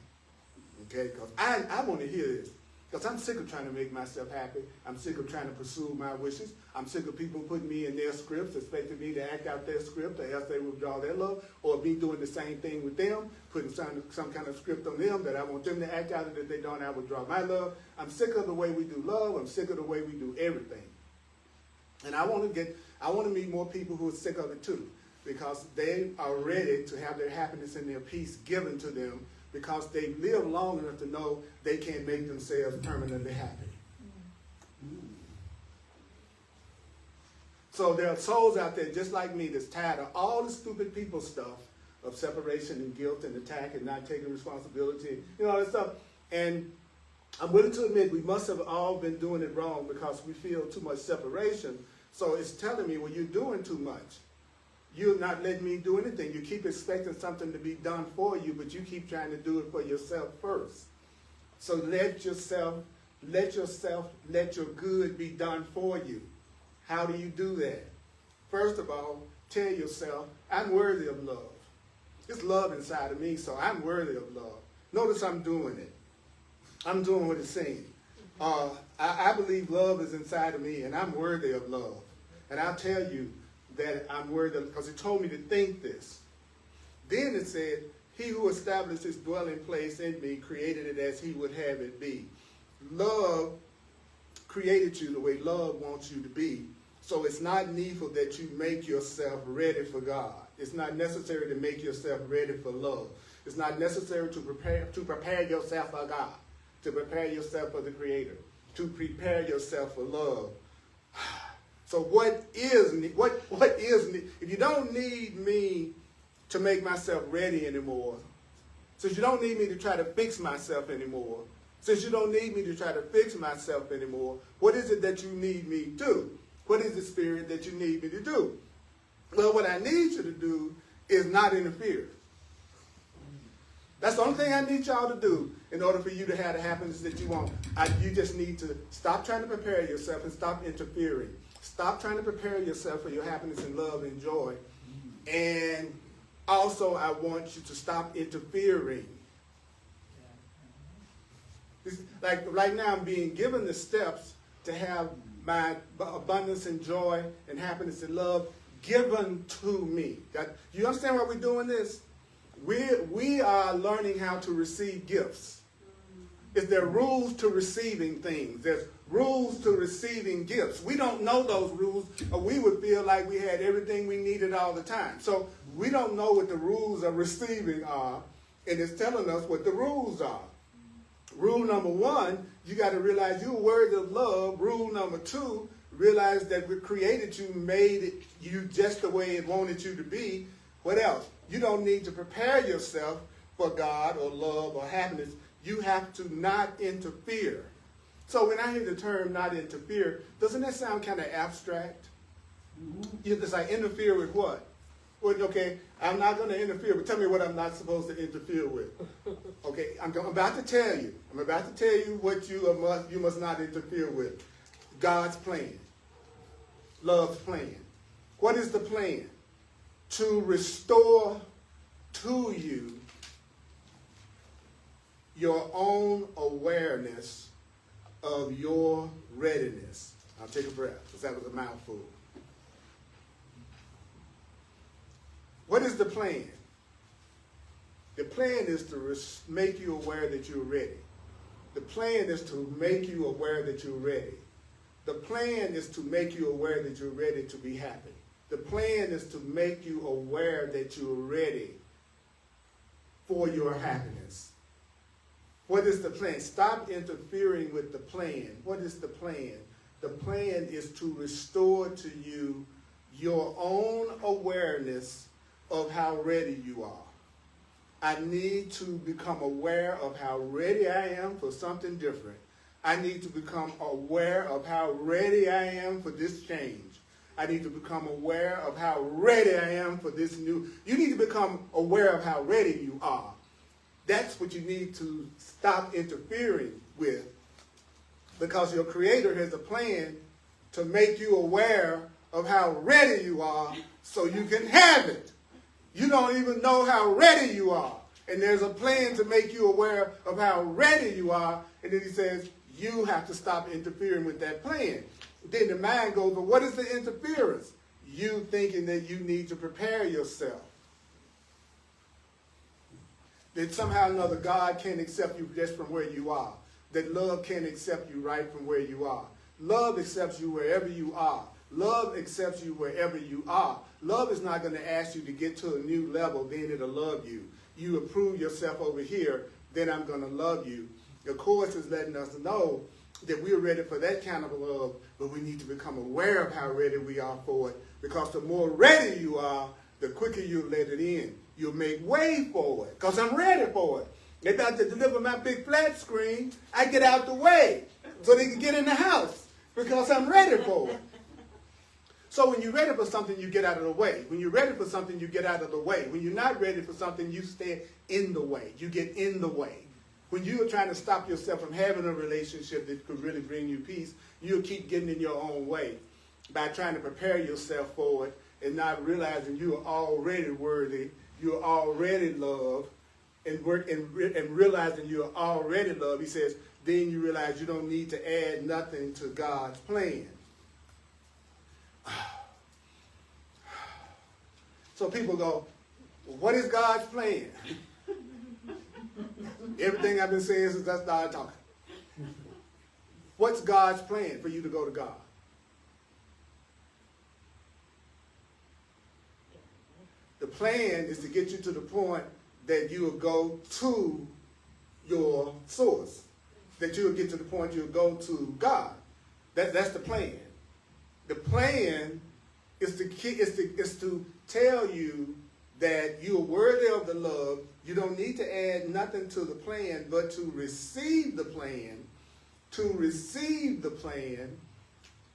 S1: Okay? Because I want to hear this. Because I'm sick of trying to make myself happy. I'm sick of trying to pursue my wishes. I'm sick of people putting me in their scripts, expecting me to act out their script, or else they withdraw their love, or me doing the same thing with them, putting some kind of script on them that I want them to act out, and if they don't, I withdraw my love. I'm sick of the way we do love. I'm sick of the way we do everything. And I want to meet more people who are sick of it too, because they are ready to have their happiness and their peace given to them, because they live long enough to know they can't make themselves permanently happy. So there are souls out there just like me that's tired of all the stupid people stuff of separation and guilt and attack and not taking responsibility, all that stuff. And I'm willing to admit we must have all been doing it wrong because we feel too much separation. So it's telling me, well, you're doing too much. You're not letting me do anything. You keep expecting something to be done for you, but you keep trying to do it for yourself first. So let your good be done for you. How do you do that? First of all, tell yourself, I'm worthy of love. There's love inside of me, so I'm worthy of love. Notice I'm doing it. I'm doing what it's saying. I believe love is inside of me, and I'm worthy of love. And I'll tell you that I'm worthy of, because it told me to think this. Then it said, he who established his dwelling place in me created it as he would have it be. Love created you the way love wants you to be. So it's not needful that you make yourself ready for God. It's not necessary to make yourself ready for love. It's not necessary to prepare yourself for God, to prepare yourself for the Creator, to prepare yourself for love. So if you don't need me to make myself ready anymore, since you don't need me to try to fix myself anymore, since you don't need me to try to fix myself anymore, what is it that you need me to do? What is the spirit that you need me to do? Well, what I need you to do is not interfere. That's the only thing I need y'all to do in order for you to have the happiness that you want. You just need to stop trying to prepare yourself and stop interfering. Stop trying to prepare yourself for your happiness and love and joy. And also, I want you to stop interfering. It's like right now, I'm being given the steps to have my abundance and joy and happiness and love given to me. You understand why we're doing this? We are learning how to receive gifts. There are rules to receiving things. There's rules to receiving gifts. We don't know those rules, or we would feel like we had everything we needed all the time. So we don't know what the rules of receiving are, and it's telling us what the rules are. Rule number 1, you got to realize you're worthy of love. Rule number 2, realize that we created you, made you just the way it wanted you to be. What else? You don't need to prepare yourself for God or love or happiness. You have to not interfere. So when I hear the term not interfere, doesn't that sound kind of abstract? It's like interfere with what? Well, okay, I'm not going to interfere, but tell me what I'm not supposed to interfere with. Okay, I'm about to tell you. I'm about to tell you what you must not interfere with. God's plan. Love's plan. What is the plan? To restore to you your own awareness of your readiness. I'll take a breath, because that was a mouthful. What is the plan? The plan is to make you aware that you're ready. The plan is to make you aware that you're ready. The plan is to make you aware that you're ready to be happy. The plan is to make you aware that you're ready for your happiness. What is the plan? Stop interfering with the plan. What is the plan? The plan is to restore to you your own awareness of how ready you are. I need to become aware of how ready I am for something different. I need to become aware of how ready I am for this change. I need to become aware of how ready I am for this new. You need to become aware of how ready you are. That's what you need to stop interfering with, because your Creator has a plan to make you aware of how ready you are so you can have it. You don't even know how ready you are. And there's a plan to make you aware of how ready you are. And then he says, you have to stop interfering with that plan. Then the mind goes, but what is the interference? You thinking that you need to prepare yourself. That somehow or another God can't accept you just from where you are. That love can't accept you right from where you are. Love accepts you wherever you are. Love accepts you wherever you are. Love is not going to ask you to get to a new level, then it'll love you. You approve yourself over here, then I'm going to love you. The Course is letting us know that we're ready for that kind of love, but we need to become aware of how ready we are for it, because the more ready you are, the quicker you'll let it in. You'll make way for it, because I'm ready for it. They're about to deliver my big flat screen. I get out the way so they can get in the house, because I'm ready for it. So when you're ready for something, you get out of the way. When you're ready for something, you get out of the way. When you're not ready for something, you stay in the way. You get in the way. When you are trying to stop yourself from having a relationship that could really bring you peace, you'll keep getting in your own way by trying to prepare yourself for it and not realizing you are already worthy, you are already loved, and realizing you are already loved. He says, then you realize you don't need to add nothing to God's plan. So people go, well, what is God's plan? Everything I've been saying since I started talking. What's God's plan for you to go to God? The plan is to get you to the point that you will go to your source. That you will get to the point you'll go to God. That's the plan. The plan is to tell you that you are worthy of the love. You don't need to add nothing to the plan, but to receive the plan. To receive the plan.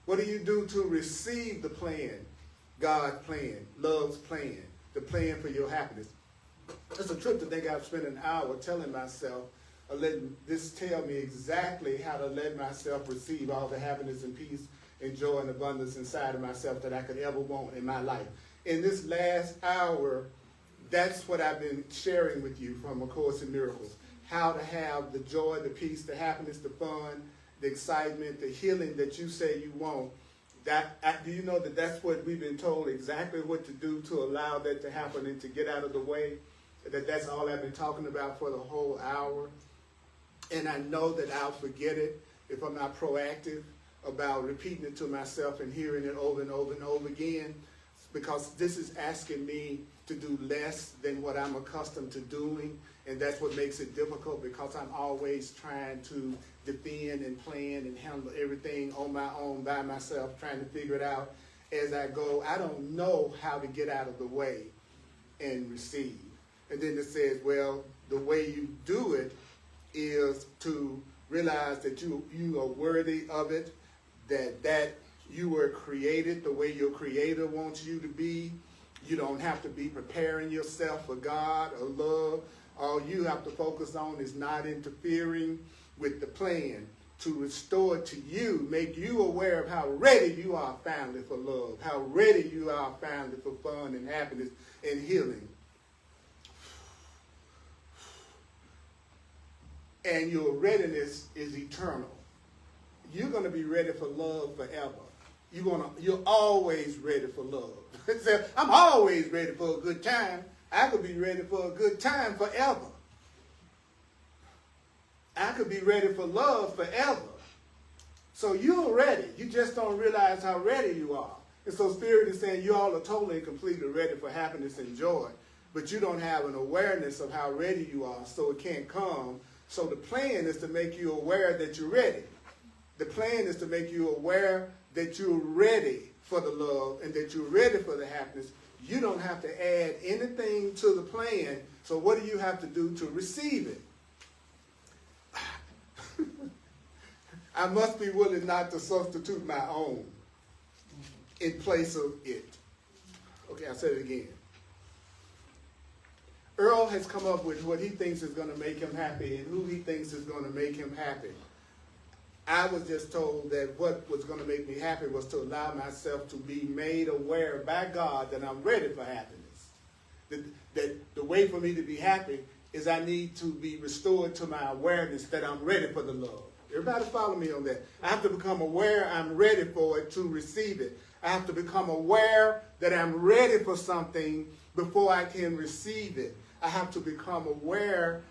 S1: What do you do to receive the plan? God's plan, love's plan, the plan for your happiness. It's a trip to think I've spent an hour telling myself, letting this tell me exactly how to let myself receive all the happiness and peace and joy and abundance inside of myself that I could ever want in my life. In this last hour, that's what I've been sharing with you from A Course in Miracles. How to have the joy, the peace, the happiness, the fun, the excitement, the healing that you say you want. Do you know that that's what we've been told exactly what to do to allow that to happen and to get out of the way? That's all I've been talking about for the whole hour. And I know that I'll forget it if I'm not proactive about repeating it to myself and hearing it over and over and over again, because this is asking me to do less than what I'm accustomed to doing, and that's what makes it difficult, because I'm always trying to defend and plan and handle everything on my own by myself, trying to figure it out as I go. I don't know how to get out of the way and receive. And then it says, well, the way you do it is to realize that you are worthy of it, that you were created the way your Creator wants you to be. You don't have to be preparing yourself for God or love. All you have to focus on is not interfering with the plan to restore to you, make you aware of how ready you are finally for love, how ready you are finally for fun and happiness and healing. And your readiness is eternal. You're going to be ready for love forever. You're always ready for love. I'm always ready for a good time. I could be ready for a good time forever. I could be ready for love forever. So you're ready. You just don't realize how ready you are. And so Spirit is saying you all are totally and completely ready for happiness and joy, but you don't have an awareness of how ready you are, so it can't come. So the plan is to make you aware that you're ready. The plan is to make you aware that you're ready for the love and that you're ready for the happiness. You don't have to add anything to the plan. So what do you have to do to receive it? I must be willing not to substitute my own in place of it. Okay, I'll say it again. Earl has come up with what he thinks is going to make him happy and who he thinks is going to make him happy. I was just told that what was going to make me happy was to allow myself to be made aware by God that I'm ready for happiness. That the way for me to be happy is I need to be restored to my awareness that I'm ready for the love. Everybody follow me on that. I have to become aware I'm ready for it to receive it. I have to become aware that I'm ready for something before I can receive it. I have to become aware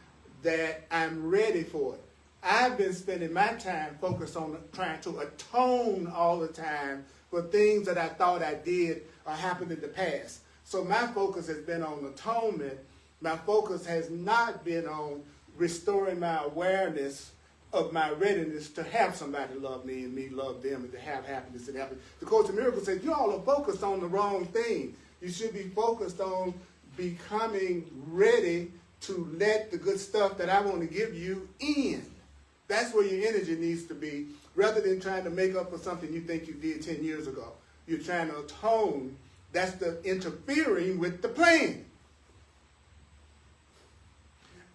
S1: that I'm ready for it. I've been spending my time focused on trying to atone all the time for things that I thought I did or happened in the past. So my focus has been on atonement. My focus has not been on restoring my awareness of my readiness to have somebody love me and me love them and to have happiness and happiness. The Course in Miracles says you all are focused on the wrong thing. You should be focused on becoming ready to let the good stuff that I want to give you in. That's where your energy needs to be, rather than trying to make up for something you think you did 10 years ago. You're trying to atone. That's the interfering with the plan.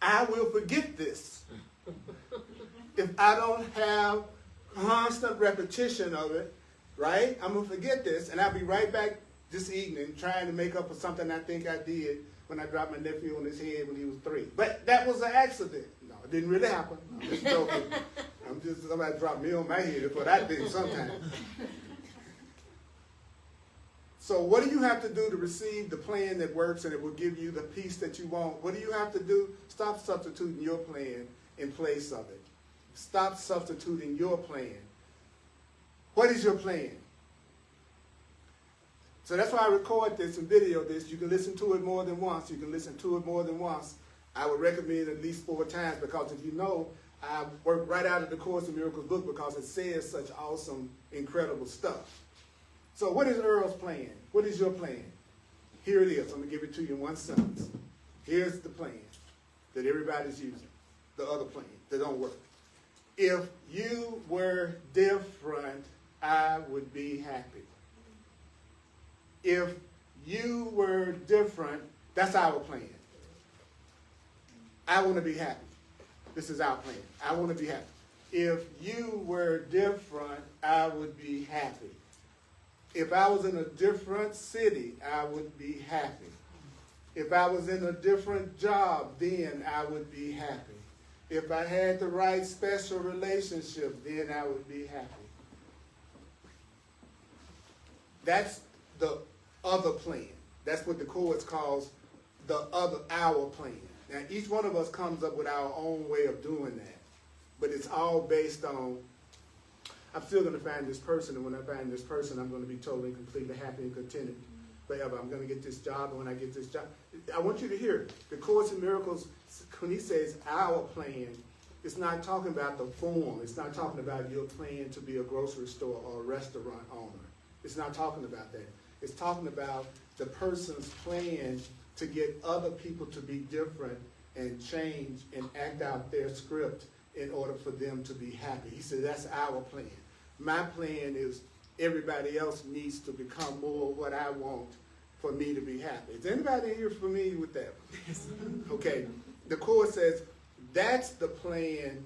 S1: I will forget this. If I don't have constant repetition of it, right? I'm going to forget this, and I'll be right back this evening trying to make up for something I think I did when I dropped my nephew on his head when he was 3. But that was an accident. No, it didn't really happen. I'm just joking. Somebody dropped me on my head. That's what I did sometimes. So what do you have to do to receive the plan that works and it will give you the peace that you want? What do you have to do? Stop substituting your plan in place of it. Stop substituting your plan. What is your plan? So that's why I record this and video this. You can listen to it more than once. You can listen to it more than once. I would recommend at least 4 times, because if you know, I work right out of the Course in Miracles book because it says such awesome, incredible stuff. So what is Earl's plan? What is your plan? Here it is. I'm going to give it to you in one sentence. Here's the plan that everybody's using. The other plan that don't work. If you were different, I would be happy. If you were different, that's our plan. I want to be happy. This is our plan. I want to be happy. If you were different, I would be happy. If I was in a different city, I would be happy. If I was in a different job, then I would be happy. If I had the right special relationship, then I would be happy. That's the other plan. That's what the Course calls our plan. Now, each one of us comes up with our own way of doing that. But it's all based on, I'm still going to find this person, and when I find this person, I'm going to be totally and completely happy and contented forever. I'm going to get this job, and when I get this job, I want you to hear it. The Course in Miracles, when he says our plan, it's not talking about the form. It's not talking about your plan to be a grocery store or a restaurant owner. It's not talking about that. It's talking about the person's plan to get other people to be different and change and act out their script in order for them to be happy. He said that's our plan. My plan is everybody else needs to become more what I want for me to be happy. Is anybody here familiar with that? Okay. The Course says that's the plan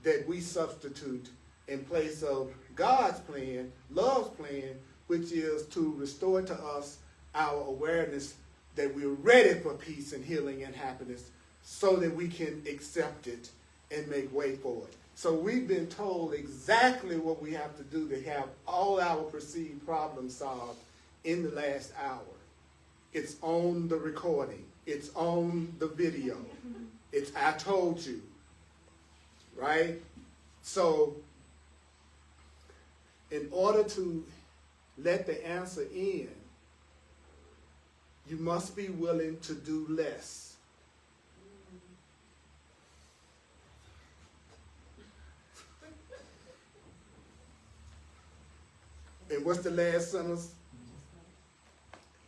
S1: that we substitute in place of God's plan, love's plan, which is to restore to us our awareness that we're ready for peace and healing and happiness so that we can accept it and make way for it. So we've been told exactly what we have to do to have all our perceived problems solved in the last hour. It's on the recording. It's on the video. It's I told you. Right? So in order to let the answer in, you must be willing to do less. And what's the last sentence?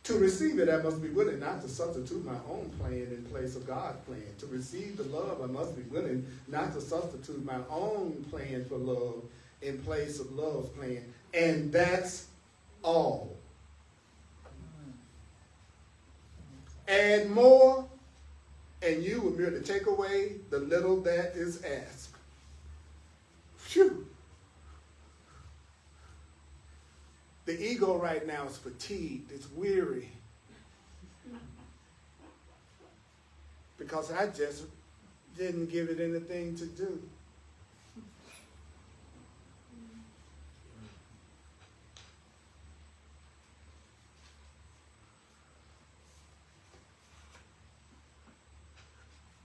S1: To receive it, I must be willing not to substitute my own plan in place of God's plan. To receive the love, I must be willing not to substitute my own plan for love in place of love's plan. And that's all. Add more, and you will merely take away the little that is asked. Phew. The ego right now is fatigued, it's weary. Because I just didn't give it anything to do.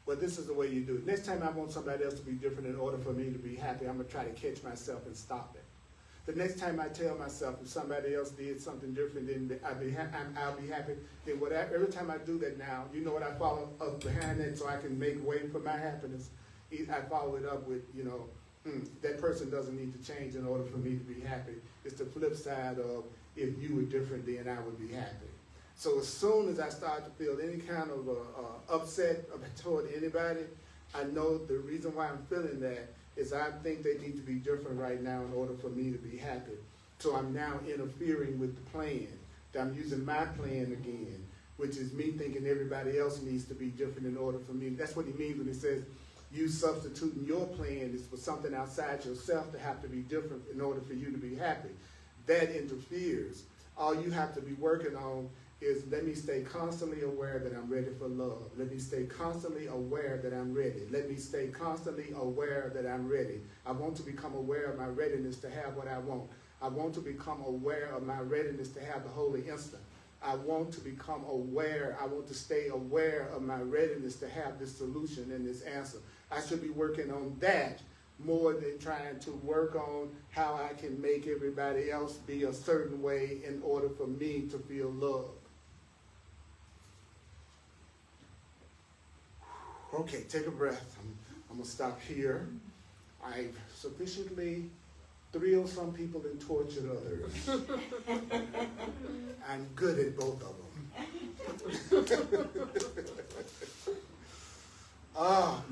S1: Well, this is the way you do it. Next time I want somebody else to be different in order for me to be happy, I'm going to try to catch myself and stop it. The next time I tell myself if somebody else did something different, then I'll be happy. Then whatever, every time I do that now, you know what I follow up behind that so I can make way for my happiness? I follow it up with, that person doesn't need to change in order for me to be happy. It's the flip side of if you were different, then I would be happy. So as soon as I start to feel any kind of upset toward anybody, I know the reason why I'm feeling that is I think they need to be different right now in order for me to be happy. So I'm now interfering with the plan. I'm using my plan again, which is me thinking everybody else needs to be different in order for me. That's what he means when he says you substituting your plan is for something outside yourself to have to be different in order for you to be happy. That interferes. All you have to be working on is let me stay constantly aware that I'm ready for love. Let me stay constantly aware that I'm ready. Let me stay constantly aware that I'm ready. I want to become aware of my readiness to have what I want. I want to become aware of my readiness to have the holy instant. I want to become aware. I want to stay aware of my readiness to have this solution and this answer. I should be working on that more than trying to work on how I can make everybody else be a certain way in order for me to feel loved. Okay, take a breath. I'm going to stop here. I've sufficiently thrilled some people and tortured others. I'm good at both of them.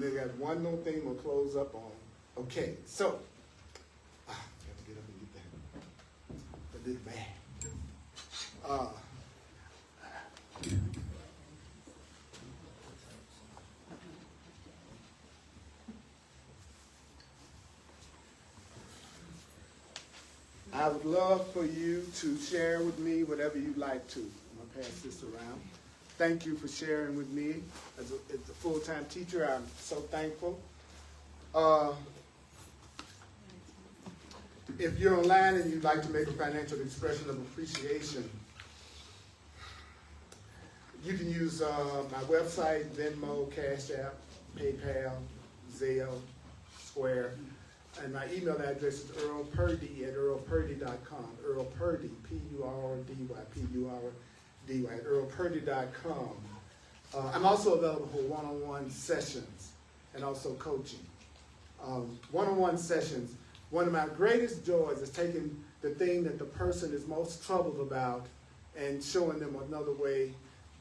S1: They got one more thing we'll close up on. Okay, so, I got to get up and get that. But this bad. I would love for you to share with me whatever you'd like to. I'm going to pass this around. Thank you for sharing with me. As a full-time teacher, I'm so thankful. If you're online and you'd like to make a financial expression of appreciation, you can use my website, Venmo, Cash App, PayPal, Zelle, Square. And my email address is earlpurdy@earlpurdy.com. Earl Purdy, P-U-R-D-Y, P-U-R-D-Y, at earlpurdy.com. I'm also available for one-on-one sessions and also coaching. One-on-one sessions, one of my greatest joys is taking the thing that the person is most troubled about and showing them another way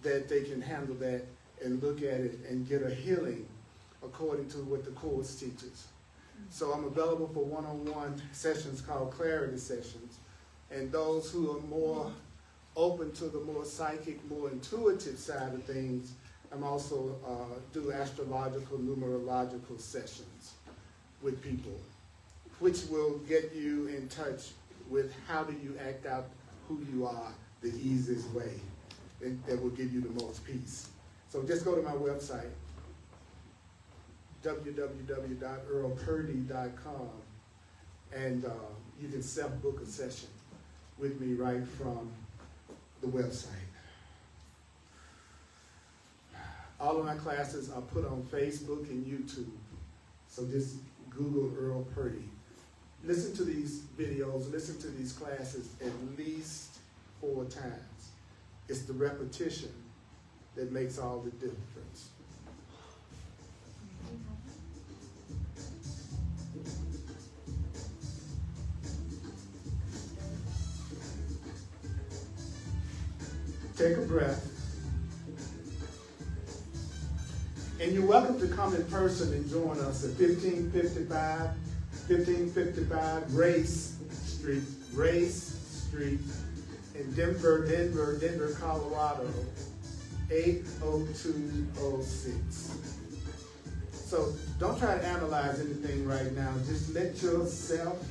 S1: that they can handle that and look at it and get a healing according to what the Course teaches. So I'm available for one-on-one sessions called clarity sessions. And those who are more open to the more psychic, more intuitive side of things, I'm also do astrological, numerological sessions with people, which will get you in touch with how do you act out who you are the easiest way. And that will give you the most peace. So just go to my website, www.earlpurdy.com, and you can self-book a session with me right from the website. All of my classes are put on Facebook and YouTube, so just Google Earl Purdy. Listen to these videos, listen to these classes at least 4 times. It's the repetition that makes all the difference. Take a breath. And you're welcome to come in person and join us at 1555 Race Street in Denver, Colorado. 80206. So don't try to analyze anything right now. Just let yourself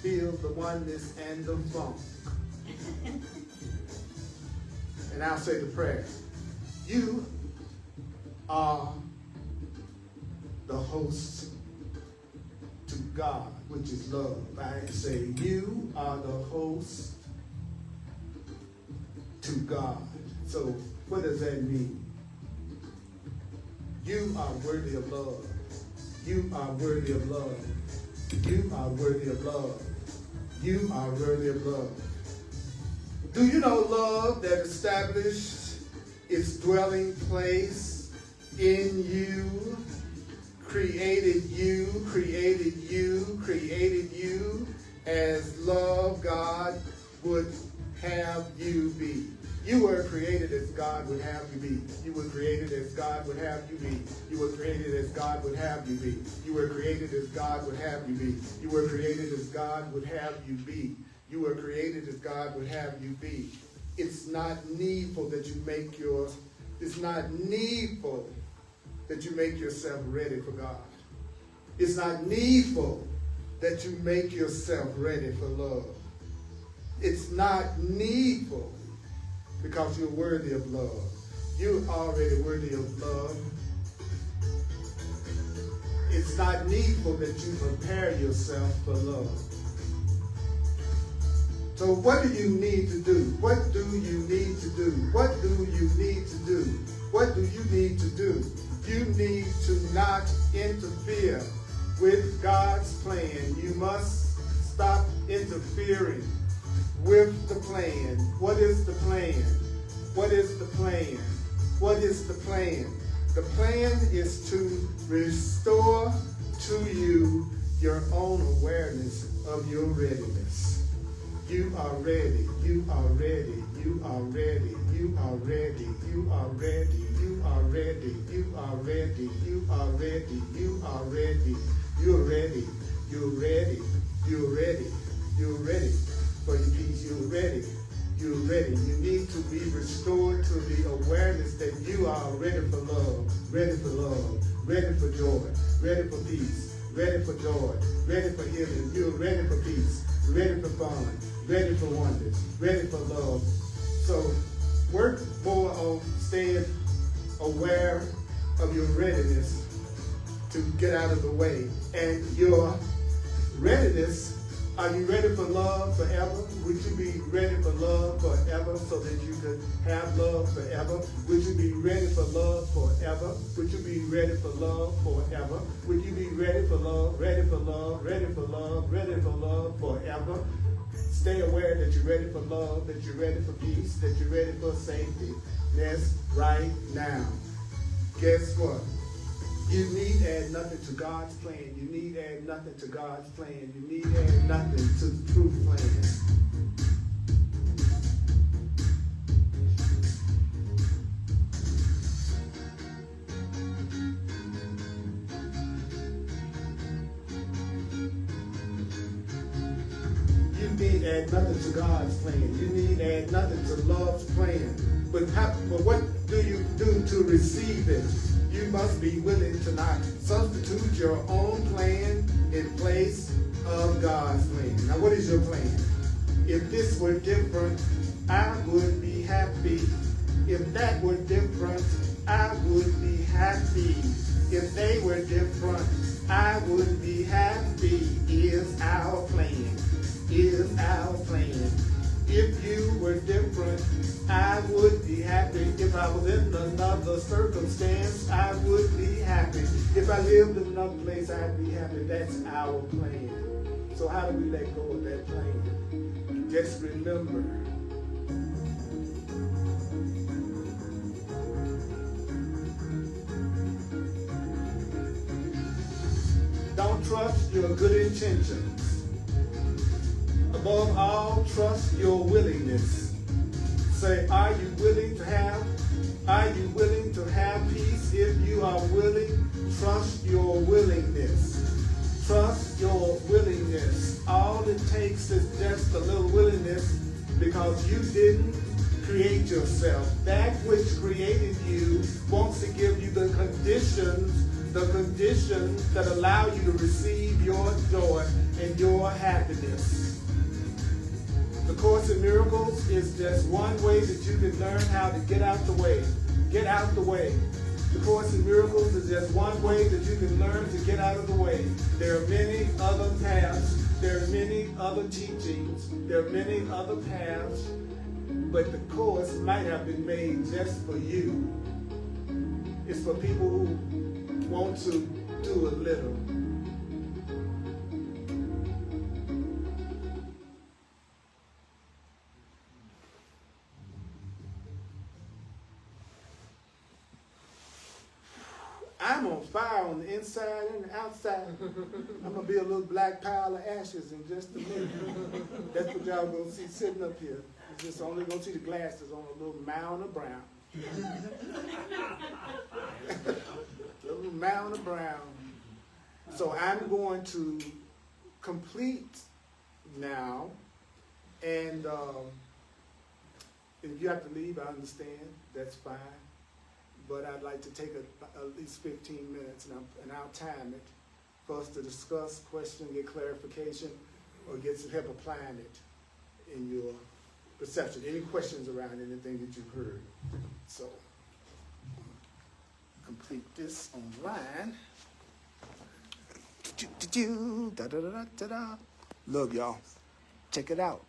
S1: feel the oneness and the funk. And I'll say the prayer. You are the host to God, which is love. I say you are the host to God. So what does that mean? You are worthy of love. You are worthy of love. You are worthy of love. You are worthy of love. Do you know love that established its dwelling place in you, created you, created you, created you as love God would have you be? You were created as God would have you be. You were created as God would have you be. You were created as God would have you be. You were created as God would have you be. You were created as God would have you be. You were created as God would have you be. It's not needful that you make yourself ready for God. It's not needful that you make yourself ready for love. It's not needful because you're worthy of love. You're already worthy of love. It's not needful that you prepare yourself for love. So what do you need to do? What do you need to do? What do you need to do? What do you need to do? You need to not interfere with God's plan. You must stop interfering with the plan. What is the plan? What is the plan? What is the plan? The plan is to restore to you your own awareness of your readiness. You are ready. You are ready. You are ready. You are ready. You are ready. You are ready. You are ready. You are ready. You are ready. You're ready. You're ready. You're ready. You're ready for your peace. You're ready. You're ready. You need to be restored to the awareness that you are ready for love, ready for love, ready for joy, ready for peace, ready for joy, ready for healing. You're ready for peace, ready for fun, ready for wonders, ready for love. So work more on staying aware of your readiness to get out of the way. And your readiness, are you ready for love forever? Would you be ready for love forever so that you could have love forever? Would you be ready for love forever? Would you be ready for love forever? Would you be ready for love, ready for love, ready for love, ready for love forever? Stay aware that you're ready for love, that you're ready for peace, that you're ready for safety. That's right now. Guess what? You need add nothing to God's plan. You need add nothing to God's plan. You need add nothing to the true plan. You need add nothing to God's plan. You need add nothing to love's plan. But what do you do to receive it? You must be willing to not substitute your own plan in place of God's plan. Now, what is your plan? If this were different, I would be happy. If that were different, I would be happy. If they were different, I would be happy. Is our plan. Is our plan. If you were different, I would be happy. If I was in another circumstance, I would be happy. If I lived in another place, I'd be happy. That's our plan. So how do we let go of that plan? Just remember, don't trust your good intentions. Above all, trust your willingness. Say, are you willing to have peace? If you are willing, trust your willingness. Trust your willingness. All it takes is just a little willingness, because you didn't create yourself. That which created you wants to give you the conditions that allow you to receive your joy and your happiness. The Course in Miracles is just one way that you can learn how to get out the way. Get out the way. The Course in Miracles is just one way that you can learn to get out of the way. There are many other paths. There are many other teachings. There are many other paths. But the Course might have been made just for you. It's for people who want to do a little. I'm on fire on the inside and the outside. I'm going to be a little black pile of ashes in just a minute. That's what y'all going to see sitting up here. It's just only going to see the glasses on a little mound of brown. A little mound of brown. So I'm going to complete now. And if you have to leave, I understand. That's fine. But I'd like to take at least 15 minutes, and I'll time it for us to discuss, question, get clarification, or get some help applying it in your perception. Any questions around anything that you've heard? So, complete this online. Look, y'all, check it out.